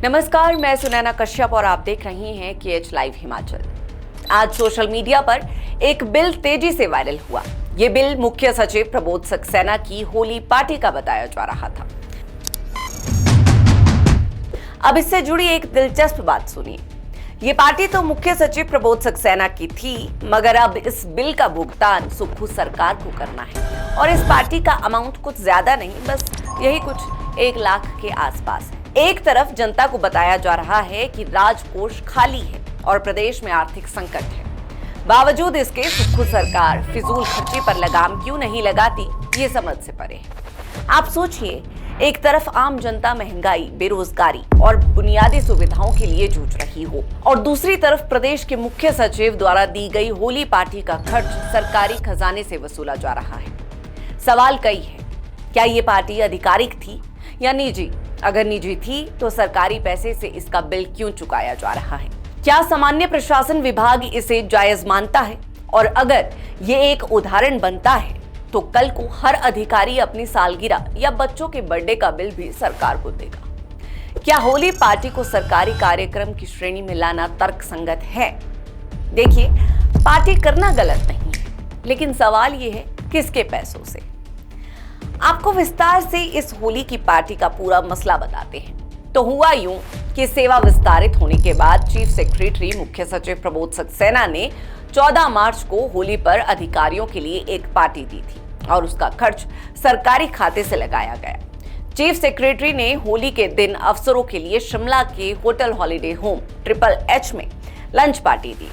नमस्कार, मैं सुनैना कश्यप और आप देख रही हैं KH लाइव हिमाचल। आज सोशल मीडिया पर एक बिल तेजी से वायरल हुआ। ये बिल मुख्य सचिव प्रबोध सक्सेना की होली पार्टी का बताया जा रहा था। अब इससे जुड़ी एक दिलचस्प बात सुनिए। ये पार्टी तो मुख्य सचिव प्रबोध सक्सेना की थी, मगर अब इस बिल का भुगतान सुक्खू सरकार को करना है और इस पार्टी का अमाउंट कुछ ज्यादा नहीं, बस यही कुछ 1 लाख के आसपास है। एक तरफ जनता को बताया जा रहा है कि राजकोष खाली है और प्रदेश में आर्थिक संकट है, बावजूद इसके सुक्खू सरकार फिजूल खर्ची पर लगाम क्यों नहीं लगाती, ये समझ से परे है। आप सोचिए, एक तरफ आम जनता महंगाई, बेरोजगारी और बुनियादी सुविधाओं के लिए जूझ रही हो और दूसरी तरफ प्रदेश के मुख्य सचिव द्वारा दी गई होली पार्टी का खर्च सरकारी खजाने से वसूला जा रहा है। सवाल कई है, क्या ये पार्टी आधिकारिक थी या निजी? अगर निजी थी तो सरकारी पैसे से इसका बिल क्यों चुकाया जा रहा है? क्या सामान्य प्रशासन विभाग इसे जायज मानता है? और अगर ये एक उदाहरण बनता है तो कल को हर अधिकारी अपनी सालगिरह या बच्चों के बर्थडे का बिल भी सरकार को देगा। क्या होली पार्टी को सरकारी कार्यक्रम की श्रेणी में लाना तर्कसंगत है? देखिए, पार्टी करना गलत नहीं है, लेकिन सवाल ये है किसके पैसों से। आपको विस्तार से इस होली की पार्टी का पूरा मसला बताते हैं। तो हुआ यूं कि सेवा विस्तारित होने के बाद चीफ सेक्रेटरी मुख्य सचिव प्रबोध सक्सेना ने 14 मार्च को होली पर अधिकारियों के लिए एक पार्टी दी थी और उसका खर्च सरकारी खाते से लगाया गया। चीफ सेक्रेटरी ने होली के दिन अफसरों के लिए शिमला के होटल हॉलिडे होम HHH में लंच पार्टी दी।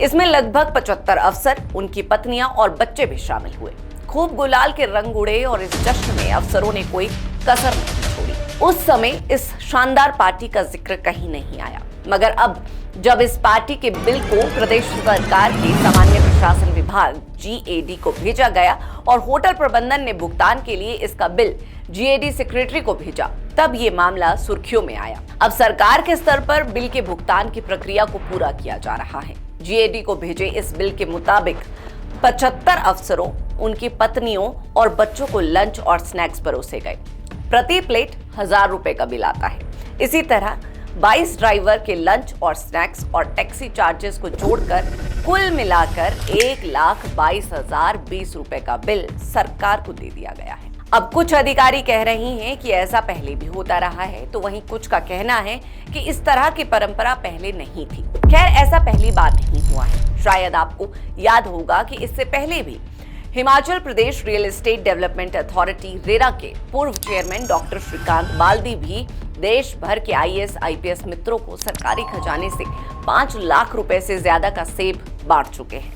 इसमें लगभग 75 अफसर, उनकी पत्नियां और बच्चे भी शामिल हुए। खूब गुलाल के रंग उड़े और इस जश्न में अफसरों ने कोई कसर नहीं छोड़ी। उस समय इस शानदार पार्टी का जिक्र कहीं नहीं आया, मगर अब जब इस पार्टी के बिल को प्रदेश सरकार के सामान्य प्रशासन विभाग GAD को भेजा गया और होटल प्रबंधन ने भुगतान के लिए इसका बिल GAD सेक्रेटरी को भेजा, तब ये मामला सुर्खियों में आया। अब सरकार के स्तर पर बिल के भुगतान की प्रक्रिया को पूरा किया जा रहा है। GAD को भेजे इस बिल के मुताबिक 75 अफसरों, उनकी पत्नियों और बच्चों को लंच और स्नैक्स परोसे गए। प्रति प्लेट 1000 रुपए का बिल आता है। इसी तरह 22 ड्राइवर के लंच और स्नैक्स और टैक्सी चार्जेस को जोड़कर कुल मिलाकर 1,22,020 रुपए का बिल सरकार को दे दिया गया है। अब कुछ अधिकारी कह रही हैं कि ऐसा पहले भी होता रहा है, तो वहीं कुछ का कहना है कि इस तरह की परंपरा पहले नहीं थी। खैर, ऐसा पहली बात नहीं हुआ है। शायद आपको याद होगा कि इससे पहले भी Himachal Pradesh real estate development authority RERA के पूर्व चेयरमैन डॉक्टर श्रीकांत बाल्दी भी देश भर के IAS IPS मित्रों को सरकारी खजाने से 5 लाख रुपए से ज्यादा का सेब बांट चुके हैं।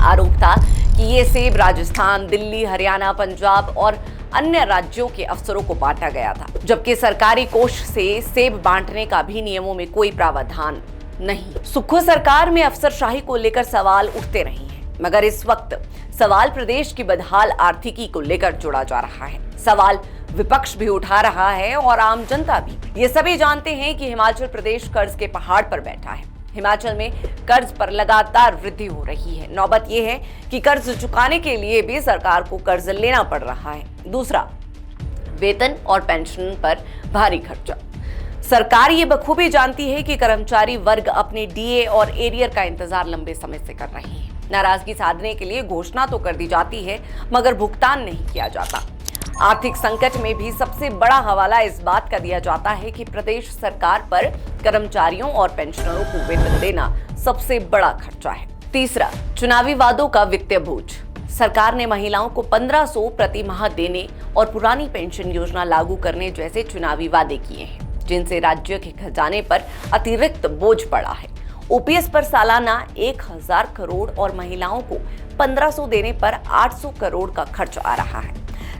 आरोप था कि ये सेब राजस्थान, दिल्ली, हरियाणा, पंजाब और अन्य राज्यों के अफसरों को बांटा गया था, जबकि सरकारी कोष से सेब बांटने का भी नियमों में कोई प्रावधान नहीं। सुक्खू सरकार में अफसरशाही को लेकर सवाल उठते रहे हैं, मगर इस वक्त सवाल प्रदेश की बदहाल आर्थिकी को लेकर जोड़ा जा रहा है। सवाल विपक्ष भी उठा रहा है और आम जनता भी। ये सभी जानते हैं कि हिमाचल प्रदेश कर्ज के पहाड़ पर बैठा है। हिमाचल में कर्ज पर लगातार वृद्धि हो रही है। नौबत यह है कि कर्ज चुकाने के लिए भी सरकार को कर्ज लेना पड़ रहा है। दूसरा, वेतन और पेंशन पर भारी खर्चा। सरकार ये बखूबी जानती है कि कर्मचारी वर्ग अपने DA और एरियर का इंतजार लंबे समय से कर रहे हैं। नाराजगी साधने के लिए घोषणा तो कर दी जाती है, मगर भुगतान नहीं किया जाता। आर्थिक संकट में भी सबसे बड़ा हवाला इस बात का दिया जाता है कि प्रदेश सरकार पर कर्मचारियों और पेंशनरों को वेतन देना सबसे बड़ा खर्चा है। तीसरा, चुनावी वादों का वित्तीय बोझ। सरकार ने महिलाओं को 1500 प्रति माह देने और पुरानी पेंशन योजना लागू करने जैसे चुनावी वादे किए हैं, जिनसे राज्य के खजाने पर अतिरिक्त बोझ पड़ा है। OPS पर सालाना 1000 करोड़ और महिलाओं को 1500 देने पर 800 करोड़ का खर्च आ रहा है।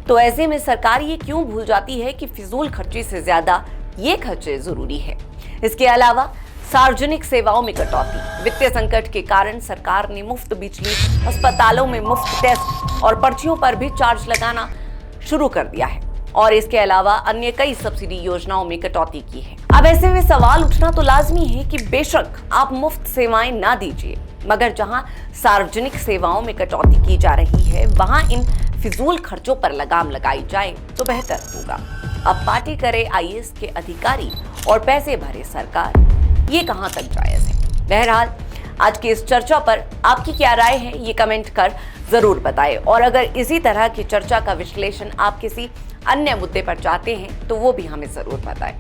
तो ऐसे में सरकार ये क्यों भूल जाती है कि फिजूल खर्ची से ज्यादा ये खर्चे जरूरी है। इसके अलावा सार्वजनिक सेवाओं में कटौती। वित्तीय संकट के कारण सरकार ने मुफ्त बिजली, अस्पतालों में मुफ्त टेस्ट और पर्चियों पर भी चार्ज लगाना शुरू कर दिया है और इसके अलावा अन्य कई सब्सिडी योजनाओं में कटौती की है। अब ऐसे में सवाल उठना तो लाजमी है कि बेशक आप मुफ्त सेवाएं ना दीजिए, मगर जहां सार्वजनिक सेवाओं में कटौती की जा रही है, वहां इन फिजूल खर्चों पर लगाम लगाई जाए तो बेहतर होगा। अब पार्टी करे आईएएस के अधिकारी और पैसे भरे सरकार। ये कहां तक जायज है? बहरहाल आज की इस चर्चा पर आपकी क्या राय है, ये कमेंट कर जरूर बताएं। और अगर इसी तरह की चर्चा का विश्लेषण आप किसी अन्य मुद्दे पर चाहते हैं तो वो भी हमें जरूर बताएं।